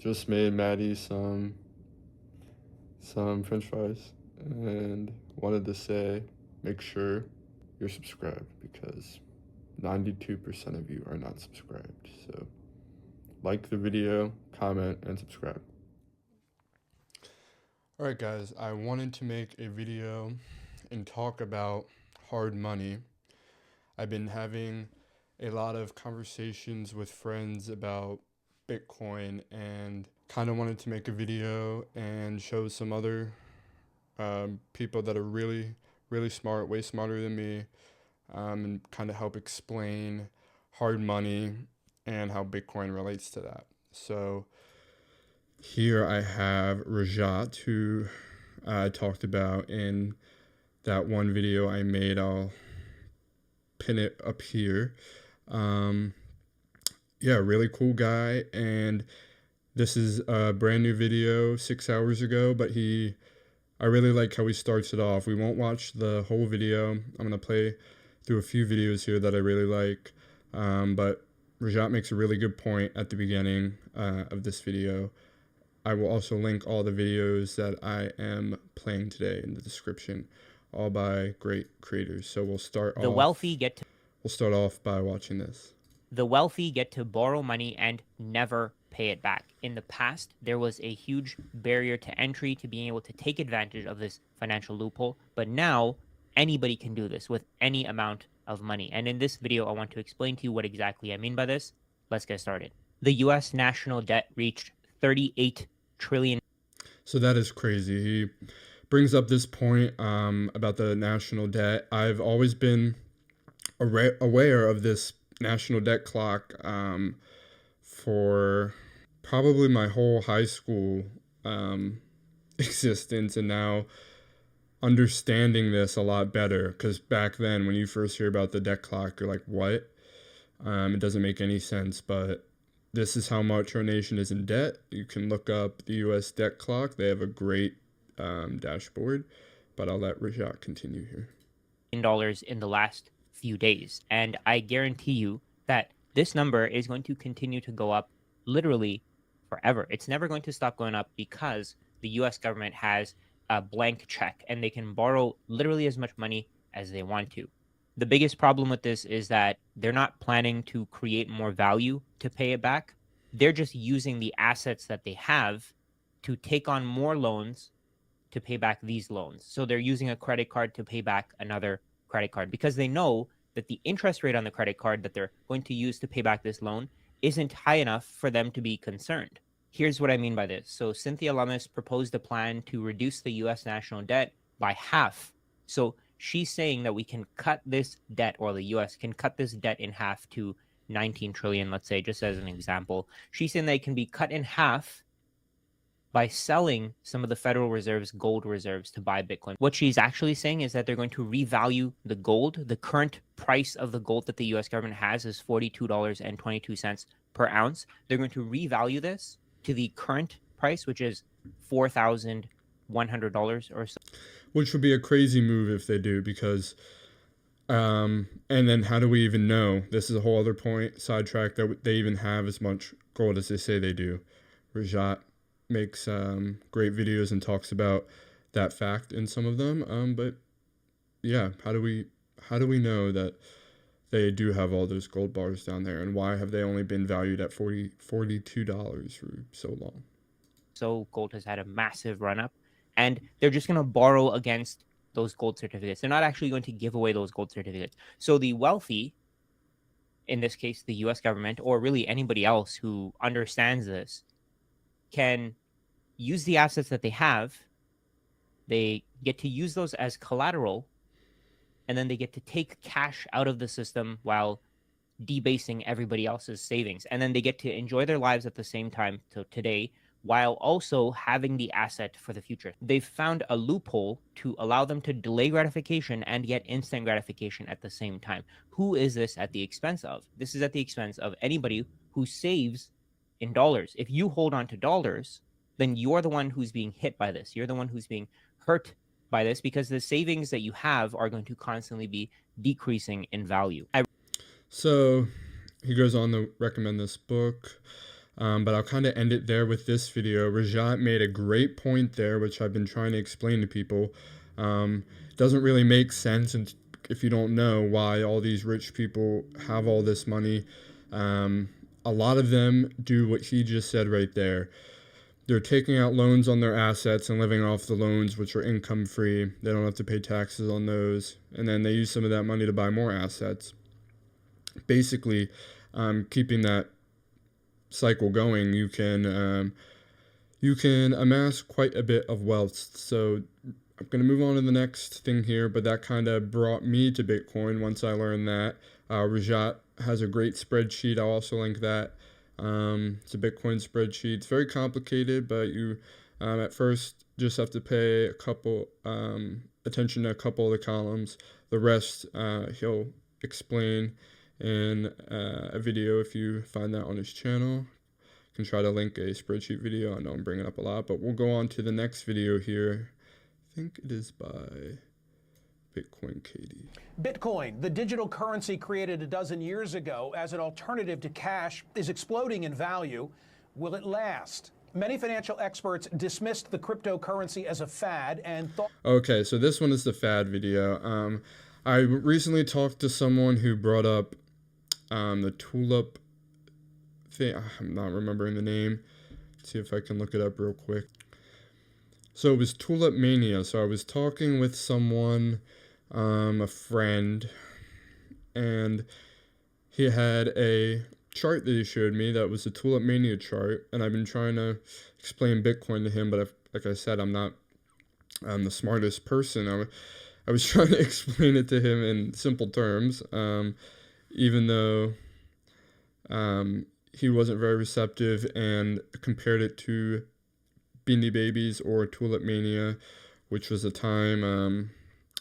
Just made Maddie some French fries and wanted to say make sure you're subscribed because 92% of you are not subscribed. So like the video, comment, and subscribe. Alright guys, I wanted to make a video and talk about hard money. I've been having a lot of conversations with friends about Bitcoin and kind of wanted to make a video and show some other people that are really smart, way smarter than me, and kind of help explain hard money and how Bitcoin relates to that. So here I have Rajat, who I talked about in that one video I made. I'll pin it up here. Yeah, really cool guy. And this is a brand new video 6 hours ago, but I really like how he starts it off. We won't watch the whole video. I'm going to play through a few videos here that I really like. But Rajat makes a really good point at the beginning of this video. I will also link all the videos that I am playing today in the description, all by great creators. So we'll start off by watching this. The wealthy get to borrow money and never pay it back. In the past, there was a huge barrier to entry to being able to take advantage of this financial loophole, but now anybody can do this with any amount of money. And in this video, I want to explain to you what exactly I mean by this. Let's get started. The US national debt reached 38 trillion. So that is crazy. He brings up this point about the national debt. I've always been aware of this national debt clock for probably my whole high school existence, and now understanding this a lot better, because back then when you first hear about the debt clock, you're like, what? It doesn't make any sense, but this is how much our nation is in debt. You can look up the US debt clock. They have a great dashboard, but I'll let Rajat continue here. Dollars in the last few days, and I guarantee you that this number is going to continue to go up literally forever. It's never going to stop going up because the US government has a blank check and they can borrow literally as much money as they want to. The biggest problem with this is that they're not planning to create more value to pay it back. They're just using the assets that they have to take on more loans to pay back these loans. So they're using a credit card to pay back another credit card because they know that the interest rate on the credit card that they're going to use to pay back this loan isn't high enough for them to be concerned. Here's what I mean by this. So Cynthia Lummis proposed a plan to reduce the US national debt by half. So she's saying that we can cut this debt, or the US can cut this debt in half to 19 trillion, let's say, just as an example. She's saying that it can be cut in half by selling some of the Federal Reserve's gold reserves to buy Bitcoin. What she's actually saying is that they're going to revalue the gold. The current price of the gold that the US government has is $42.22 per ounce. They're going to revalue this to the current price, which is $4,100 or so. Which would be a crazy move if they do, because and then how do we even know? This is a whole other point, sidetrack, that they even have as much gold as they say they do. Rajat makes great videos and talks about that fact in some of them. But yeah, how do we know that they do have all those gold bars down there, and why have they only been valued at $42 for so long? So gold has had a massive run up, and they're just going to borrow against those gold certificates. They're not actually going to give away those gold certificates. So the wealthy, in this case, the US government, or really anybody else who understands this, can use the assets that they have. They get to use those as collateral, and then they get to take cash out of the system while debasing everybody else's savings. And then they get to enjoy their lives at the same time, so today, while also having the asset for the future. They've found a loophole to allow them to delay gratification and get instant gratification at the same time. Who is this at the expense of? This is at the expense of anybody who saves in dollars. If you hold on to dollars, then you're the one who's being hit by this. You're the one who's being hurt by this, because the savings that you have are going to constantly be decreasing in value. So he goes on to recommend this book. But I'll kind of end it there with this video. Rajat made a great point there, which I've been trying to explain to people. Doesn't really make sense if you don't know why all these rich people have all this money. A lot of them do what he just said right there. They're taking out loans on their assets and living off the loans, which are income free. They don't have to pay taxes on those. And then they use some of that money to buy more assets. Basically, keeping that cycle going, you can amass quite a bit of wealth. So I'm going to move on to the next thing here, but that kind of brought me to Bitcoin once I learned that. Rajat has a great spreadsheet. I'll also link that. It's a Bitcoin spreadsheet. It's very complicated, but you at first just have to pay attention to a couple of the columns. The rest he'll explain in a video if you find that on his channel. You can try to link a spreadsheet video. I know I'm bringing up a lot, but we'll go on to the next video here. I think it is by Bitcoin Katie. Bitcoin, the digital currency created a dozen years ago as an alternative to cash, is exploding in value. Will it last? Many financial experts dismissed the cryptocurrency as a fad and thought... Okay, so this one is the fad video. I recently talked to someone who brought up the tulip thing. I'm not remembering the name. Let's see if I can look it up real quick. So it was Tulip Mania. So I was talking with someone, a friend, and he had a chart that he showed me that was a Tulip Mania chart, and I've been trying to explain Bitcoin to him, but like I said, I'm not the smartest person. I was trying to explain it to him in simple terms, even though he wasn't very receptive, and compared it to Beanie Babies or Tulip Mania, which was a time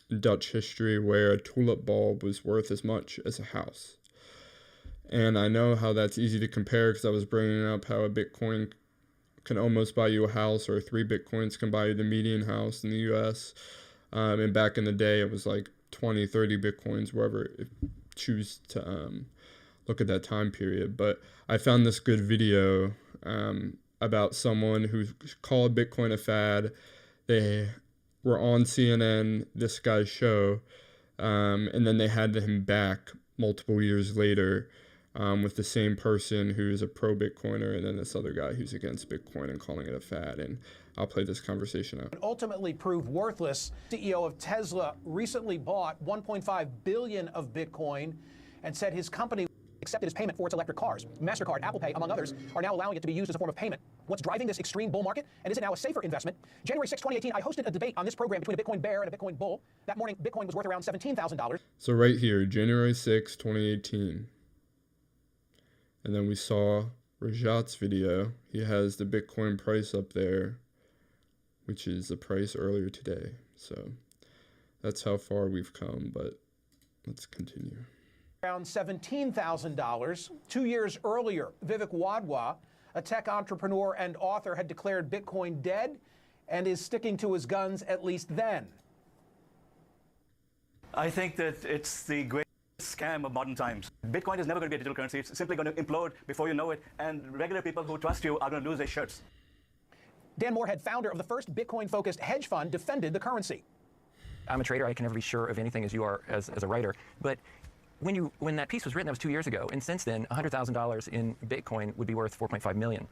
in Dutch history where a tulip bulb was worth as much as a house. And I know how that's easy to compare because I was bringing up how a Bitcoin can almost buy you a house, or 3 Bitcoins can buy you the median house in the US. And back in the day, it was like 20, 30 Bitcoins, wherever you choose to look at that time period. But I found this good video about someone who called Bitcoin a fad. They were on CNN, this guy's show, and then they had him back multiple years later with the same person who's a pro-Bitcoiner, and then this other guy who's against Bitcoin and calling it a fad. And I'll play this conversation out. Ultimately proved worthless. CEO of Tesla recently bought 1.5 billion of Bitcoin and said his company accepted his payment for its electric cars. MasterCard, Apple Pay, among others, are now allowing it to be used as a form of payment. What's driving this extreme bull market? And is it now a safer investment? January 6, 2018, I hosted a debate on this program between a Bitcoin bear and a Bitcoin bull. That morning, Bitcoin was worth around $17,000. So right here, January 6, 2018. And then we saw Rajat's video. He has the Bitcoin price up there, which is the price earlier today. So that's how far we've come, but let's continue. Around $17,000. 2 years earlier, Vivek Wadhwa, a tech entrepreneur and author, had declared Bitcoin dead and is sticking to his guns, at least then. I think that it's the greatest scam of modern times. Bitcoin is never going to be a digital currency. It's simply going to implode before you know it, and regular people who trust you are going to lose their shirts. Dan Morehead, founder of the first Bitcoin-focused hedge fund, defended the currency. I'm a trader. I can never be sure of anything as you are as a writer. But when that piece was written, that was 2 years ago. And since then, $100,000 in Bitcoin would be worth $4.5 million.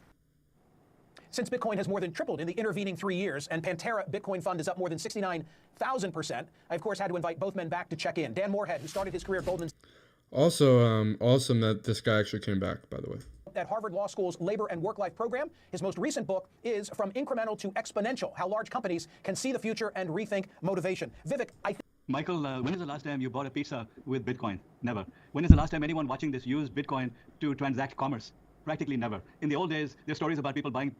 Since Bitcoin has more than tripled in the intervening 3 years, and Pantera Bitcoin Fund is up more than 69,000%, I, of course, had to invite both men back to check in. Dan Morehead, who started his career at Goldman Sachs. Also, awesome that this guy actually came back, by the way. At Harvard Law School's Labor and Work-Life program. His most recent book is From Incremental to Exponential, How Large Companies Can See the Future and Rethink Motivation. Vivek, Michael, when is the last time you bought a pizza with Bitcoin? Never. When is the last time anyone watching this used Bitcoin to transact commerce? Practically never. In the old days, there's stories about people buying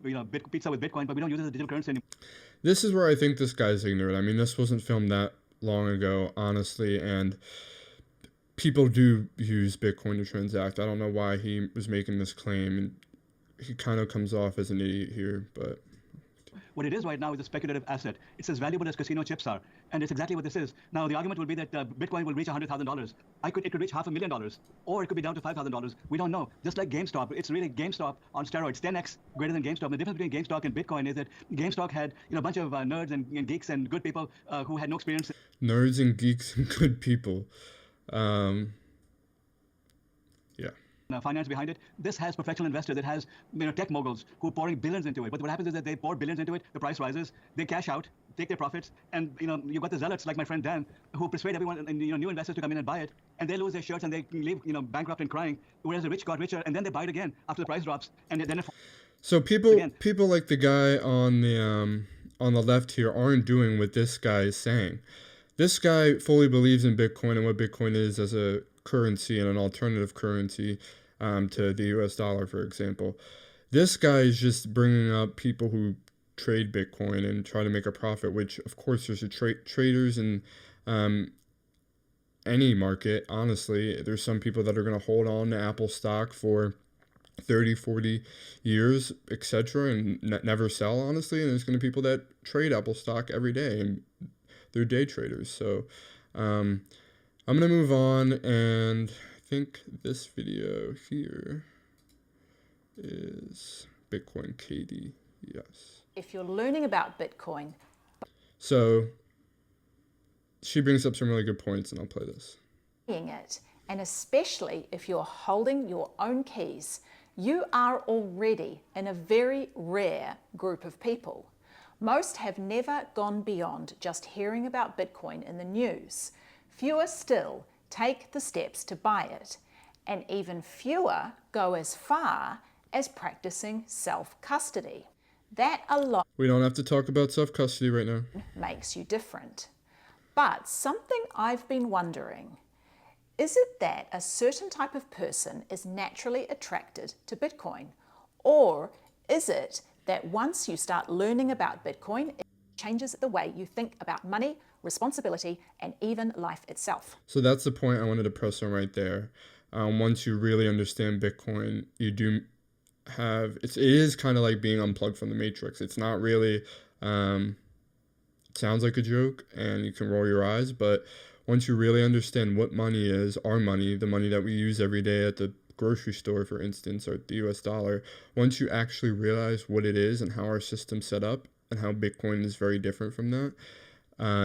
pizza with Bitcoin, but we don't use it as a digital currency anymore. This is where I think this guy's ignorant. I mean, this wasn't filmed that long ago, honestly, and people do use Bitcoin to transact. I don't know why he was making this claim, and he kind of comes off as an idiot here, but correct. What it is right now is a speculative asset. It's as valuable as casino chips are, and it's exactly what this is. Now, the argument will be that Bitcoin will reach $100,000. It could reach $500,000, or it could be down to $5,000. We don't know. Just like GameStop, it's really GameStop on steroids, 10x greater than GameStop. The difference between GameStop and Bitcoin is that GameStop had a bunch of nerds and geeks and good people who had no experience. Nerds and geeks and good people. Yeah. Finance behind it. This has professional investors. It has tech moguls who are pouring billions into it. But what happens is that they pour billions into it, the price rises, they cash out, take their profits, and you've got the zealots like my friend Dan who persuade everyone and new investors to come in and buy it, and they lose their shirts and they leave bankrupt and crying. Whereas the rich got richer and then they buy it again after the price drops, and then so people like the guy on the left here aren't doing what this guy is saying. This guy fully believes in Bitcoin and what Bitcoin is as a currency and an alternative currency to the US dollar, for example. This guy is just bringing up people who trade Bitcoin and try to make a profit, which of course there's traders in any market. Honestly, there's some people that are going to hold on to Apple stock for 30, 40 years, etc., and never sell, honestly. And there's going to be people that trade Apple stock every day and they're day traders. So I'm going to move on, and I think this video here is Bitcoin KD. Yes. If you're learning about Bitcoin. So she brings up some really good points, and I'll play this. It, and especially if you're holding your own keys, you are already in a very rare group of people. Most have never gone beyond just hearing about Bitcoin in the news. Fewer still take the steps to buy it, and even fewer go as far as practicing self-custody. That alone We don't have to talk about self-custody right now. makes you different. But something I've been wondering, is it that a certain type of person is naturally attracted to Bitcoin? Or is it that once you start learning about Bitcoin, it changes the way you think about money, responsibility, and even life itself? So that's the point I wanted to press on right there. Once you really understand Bitcoin, you do have, it is kind of like being unplugged from the matrix. It's not really, it sounds like a joke and you can roll your eyes, but once you really understand what money is, our money, the money that we use every day at the grocery store, for instance, or the US dollar, once you actually realize what it is and how our system's set up and how Bitcoin is very different from that,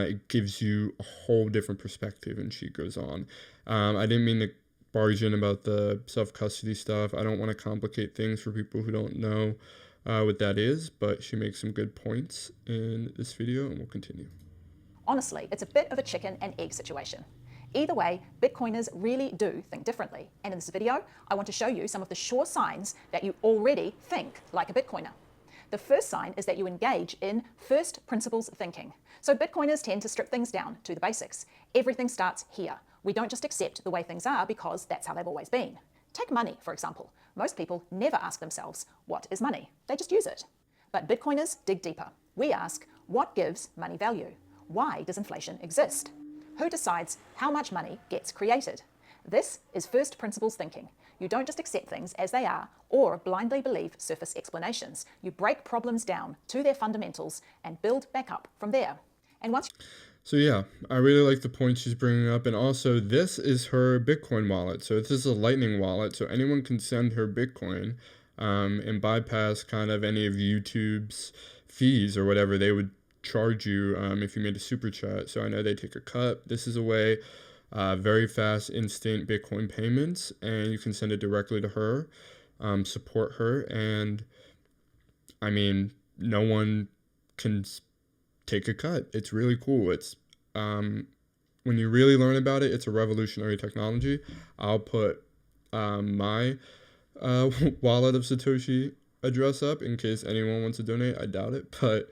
it gives you a whole different perspective. And she goes on. I didn't mean to barge in about the self-custody stuff. I don't want to complicate things for people who don't know what that is, but she makes some good points in this video, and we'll continue. Honestly, it's a bit of a chicken and egg situation. Either way, Bitcoiners really do think differently. And in this video, I want to show you some of the sure signs that you already think like a Bitcoiner. The first sign is that you engage in first principles thinking. So Bitcoiners tend to strip things down to the basics. Everything starts here. We don't just accept the way things are because that's how they've always been. Take money, for example. Most people never ask themselves, what is money? They just use it. But Bitcoiners dig deeper. We ask, what gives money value? Why does inflation exist? Who decides how much money gets created? This is first principles thinking. You don't just accept things as they are or blindly believe surface explanations. You break problems down to their fundamentals and build back up from there. And once So yeah, I really like the point she's bringing up. And also, this is her Bitcoin wallet. So this is a Lightning wallet. So anyone can send her Bitcoin and bypass kind of any of YouTube's fees or whatever they would charge you if you made a super chat. So I know they take a cut. This is a way, very fast, instant Bitcoin payments, and you can send it directly to her, support her. And I mean, no one can take a cut. It's really cool. It's when you really learn about it, it's a revolutionary technology. I'll put my wallet of Satoshi address up in case anyone wants to donate. I doubt it, but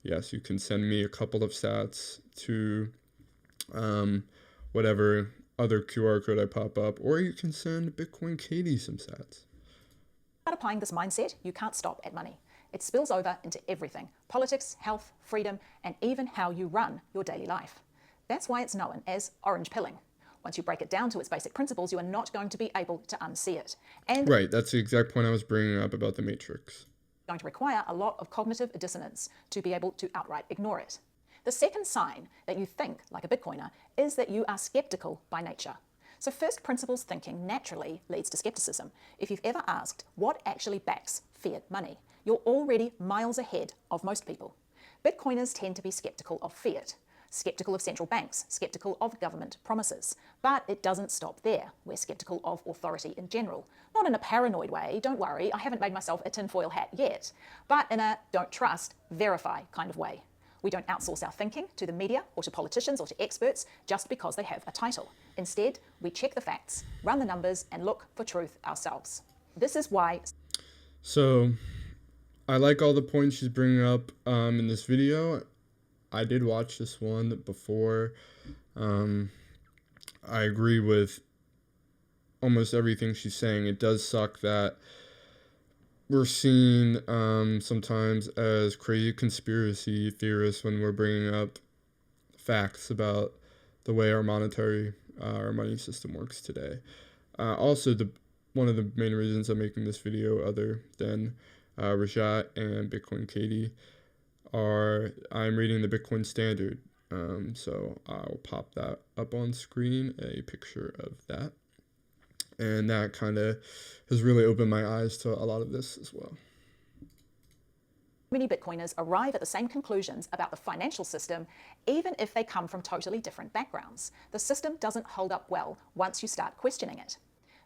yes, you can send me a couple of sats to whatever other QR code I pop up, or you can send Bitcoin Katie some sats. start applying this mindset, you can't stop at money. It spills over into everything: politics, health, freedom, and even how you run your daily life. That's why it's known as orange pilling. Once you break it down to its basic principles, you are not going to be able to unsee it. And right, that's the exact point I was bringing up about the matrix. going to require a lot of cognitive dissonance to be able to outright ignore it. The second sign that you think like a Bitcoiner is that you are skeptical by nature. So first principles thinking naturally leads to skepticism. If you've ever asked what actually backs fiat money, you're already miles ahead of most people. Bitcoiners tend to be skeptical of fiat, skeptical of central banks, skeptical of government promises. But it doesn't stop there. We're skeptical of authority in general. Not in a paranoid way, don't worry, I haven't made myself a tinfoil hat yet, but in a don't trust, verify kind of way. We don't outsource our thinking to the media or to politicians or to experts just because they have a title. Instead, we check the facts, run the numbers, and look for truth ourselves. This is why... So, I like all the points she's bringing up in this video. I did watch this one before. I agree with almost everything she's saying. It does suck that we're seen sometimes as crazy conspiracy theorists when we're bringing up facts about the way our money system works today. Also, one of the main reasons I'm making this video, other than Rajat and Bitcoin Katie, I'm reading the Bitcoin Standard. So I'll pop that up on screen, a picture of that. And that kind of has really opened my eyes to a lot of this as well. Many Bitcoiners arrive at the same conclusions about the financial system, even if they come from totally different backgrounds. The system doesn't hold up well once you start questioning it.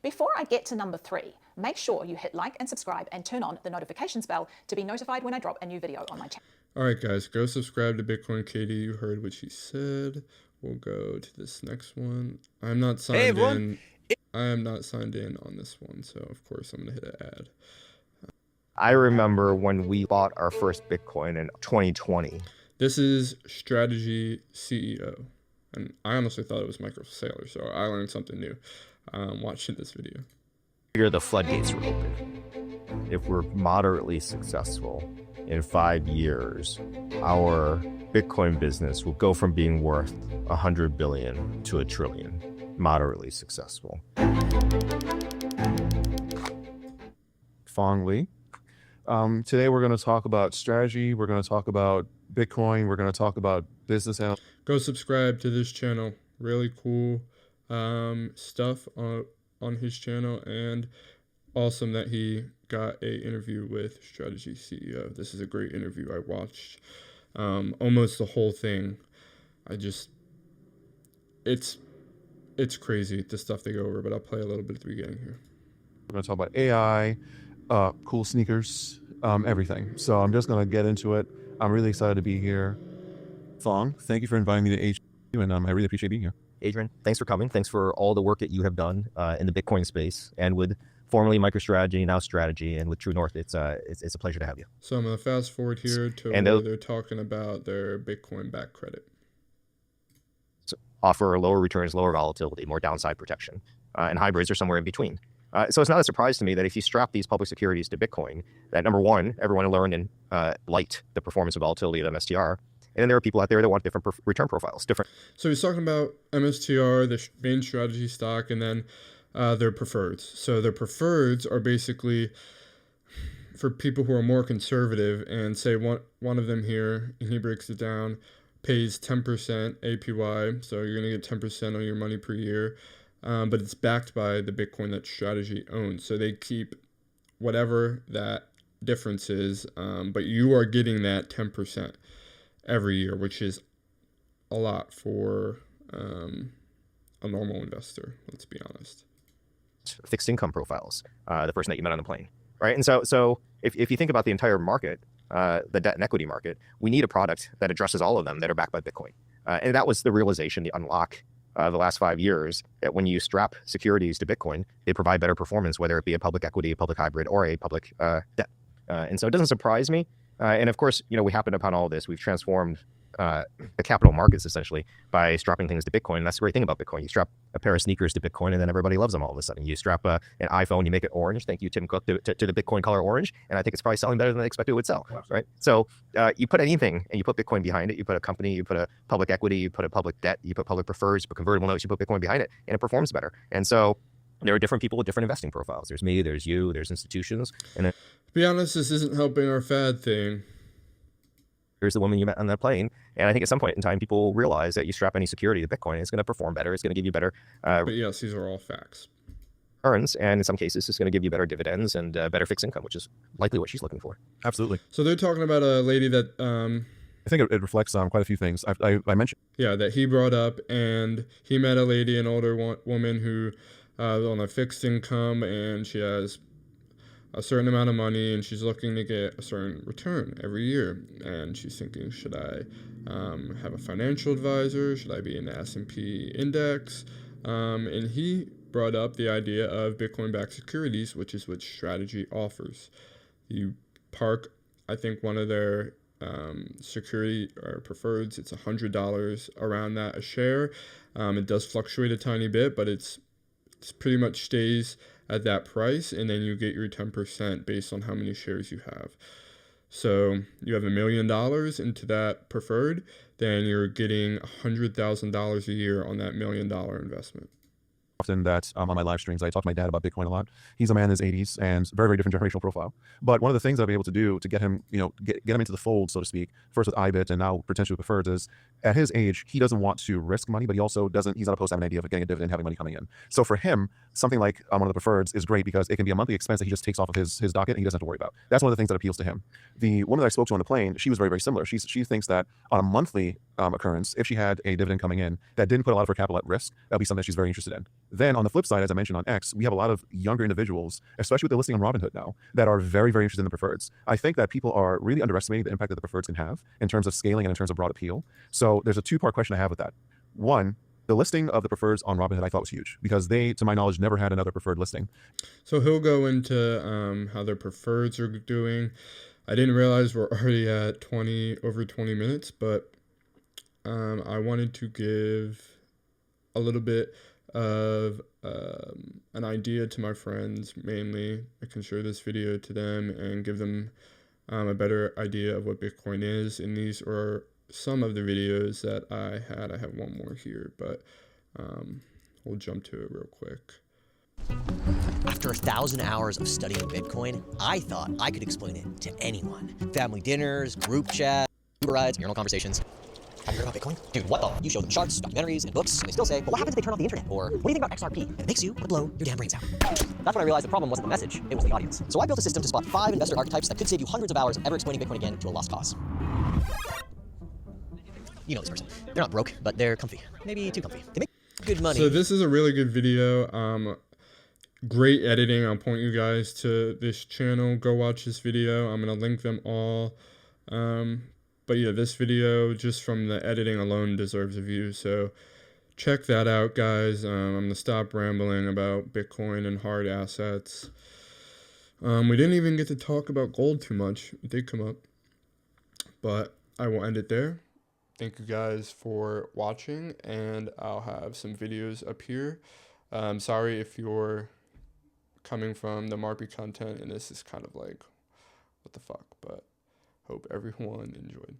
Before I get to number 3, make sure you hit like and subscribe and turn on the notifications bell to be notified when I drop a new video on my channel. All right, guys, go subscribe to Bitcoin Katie. You heard what she said. We'll go to this next one. I'm not signed in. I am not signed in on this one, so of course I'm going to hit an ad. I remember when we bought our first Bitcoin in 2020. This is Strategy CEO, and I honestly thought it was Michael Saylor, so I learned something new watching this video. Here the floodgates are open. If we're moderately successful in 5 years, our Bitcoin business will go from being worth 100 billion to 1 trillion. Moderately successful. Fong Lee. Today we're going to talk about strategy. We're going to talk about Bitcoin. We're going to talk about business. Go subscribe to this channel. Really cool stuff on his channel, and awesome that he got a interview with Strategy CEO. This is a great interview. I watched almost the whole thing. It's crazy, the stuff they go over, but I'll play a little bit at the beginning here. We're going to talk about AI, cool sneakers, everything. So I'm just going to get into it. I'm really excited to be here. Fong, thank you for inviting me to HQ, and I really appreciate being here. Adrian, thanks for coming. Thanks for all the work that you have done in the Bitcoin space and with formerly MicroStrategy, now Strategy, and with True North. It's a pleasure to have you. So I'm going to fast forward here to where they're talking about their Bitcoin back credit. Offer lower returns, lower volatility, more downside protection, and hybrids are somewhere in between. So it's not a surprise to me that if you strap these public securities to Bitcoin, that number one, everyone learned and liked the performance and volatility of MSTR, and then there are people out there that want different return profiles. So he's talking about MSTR, the main strategy stock, and then their preferreds. So their preferreds are basically for people who are more conservative, and say one of them here, and he breaks it down, pays 10% APY, so you're going to get 10% on your money per year, but it's backed by the Bitcoin that Strategy owns. So they keep whatever that difference is, but you are getting that 10% every year, which is a lot for a normal investor, let's be honest. Fixed income profiles, the person that you met on the plane, right? And so if you think about the entire market, the debt and equity market, we need a product that addresses all of them that are backed by Bitcoin. And that was the realization, the unlock the last 5 years, that when you strap securities to Bitcoin, they provide better performance, whether it be a public equity, a public hybrid, or a public debt. And so it doesn't surprise me. And of course, we happened upon all this. We've transformed the capital markets essentially by strapping things to Bitcoin. And that's the great thing about Bitcoin. You strap a pair of sneakers to Bitcoin and then everybody loves them all of a sudden. You strap an iPhone, you make it orange. Thank you, Tim Cook, to the Bitcoin color orange. And I think it's probably selling better than they expected it would sell, right? So you put anything and you put Bitcoin behind it. You put a company, you put a public equity, you put a public debt, you put public preferreds, you put convertible notes, you put Bitcoin behind it, and it performs better. And so There are different people with different investing profiles. There's me, there's you, there's institutions, and then To be honest, this isn't helping our fad thing. there's the woman you met on that plane. And I think at some point in time, people realize that you strap any security to Bitcoin, it's going to perform better. It's going to give you better But yes, these are all facts. returns, and in some cases, it's going to give you better dividends and better fixed income, which is likely what she's looking for. Absolutely. So they're talking about a lady that, I think it reflects quite a few things. I mentioned. yeah, that he brought up, and he met a lady, an older woman who on a fixed income, and she has a certain amount of money, and she's looking to get a certain return every year. And she's thinking, should I have a financial advisor? Should I be in the S&P index? And he brought up the idea of Bitcoin-backed securities, which is what Strategy offers. You park, I think, one of their security or preferreds, it's $100 around that a share. It does fluctuate a tiny bit, but it's pretty much stays at that price, and then you get your 10% based on how many shares you have. So you have $1 million into that preferred, then you're getting $100,000 a year on that $1 million investment. Often that on my live streams, I talk to my dad about Bitcoin a lot. He's a man in his 80s and very, very different generational profile. But one of the things I've been able to do to get him, get him into the fold, so to speak, first with iBit and now potentially with preferreds, is at his age, he doesn't want to risk money, but he also doesn't, he's not opposed to having an idea of getting a dividend, having money coming in. So for him, something like one of the preferreds is great because it can be a monthly expense that he just takes off of his docket and he doesn't have to worry about. That's one of the things that appeals to him. The woman that I spoke to on the plane, she was very, very similar. She thinks that on a monthly occurrence, if she had a dividend coming in that didn't put a lot of her capital at risk, that'll be something that she's very interested in. Then on the flip side, as I mentioned on X, we have a lot of younger individuals, especially with the listing on Robinhood now, that are very, very interested in the preferreds. I think that people are really underestimating the impact that the preferreds can have in terms of scaling and in terms of broad appeal. So there's a two-part question I have with that. One, the listing of the preferreds on Robinhood I thought was huge because they, to my knowledge, never had another preferred listing. So he'll go into how their preferreds are doing. I didn't realize we're already at over 20 minutes, but I wanted to give a little bit of an idea to my friends. Mainly, I can show this video to them and give them a better idea of what Bitcoin is. And these are some of the videos that I had. I have one more here, but we'll jump to it real quick. After 1,000 hours of studying Bitcoin, I thought I could explain it to anyone. Family dinners, group chat, Uber rides, urinal conversations. Have you heard about Bitcoin? Dude, what the? You show them charts, documentaries, and books, and they still say, but what happens if they turn off the internet? Or, what do you think about XRP? And it makes you want to blow your damn brains out. That's when I realized the problem wasn't the message, it was the audience. So I built a system to spot 5 investor archetypes that could save you hundreds of hours of ever explaining Bitcoin again to a lost cause. You know this person. They're not broke, but they're comfy. Maybe too comfy. They make good money. So this is a really good video. Great editing. I'll point you guys to this channel. Go watch this video. I'm going to link them all. But yeah, this video, just from the editing alone, deserves a view. So check that out, guys. I'm going to stop rambling about Bitcoin and hard assets. We didn't even get to talk about gold too much. It did come up. But I will end it there. Thank you guys for watching, and I'll have some videos up here. Sorry if you're coming from the Marpy content and this is kind of like, what the fuck, but hope everyone enjoyed.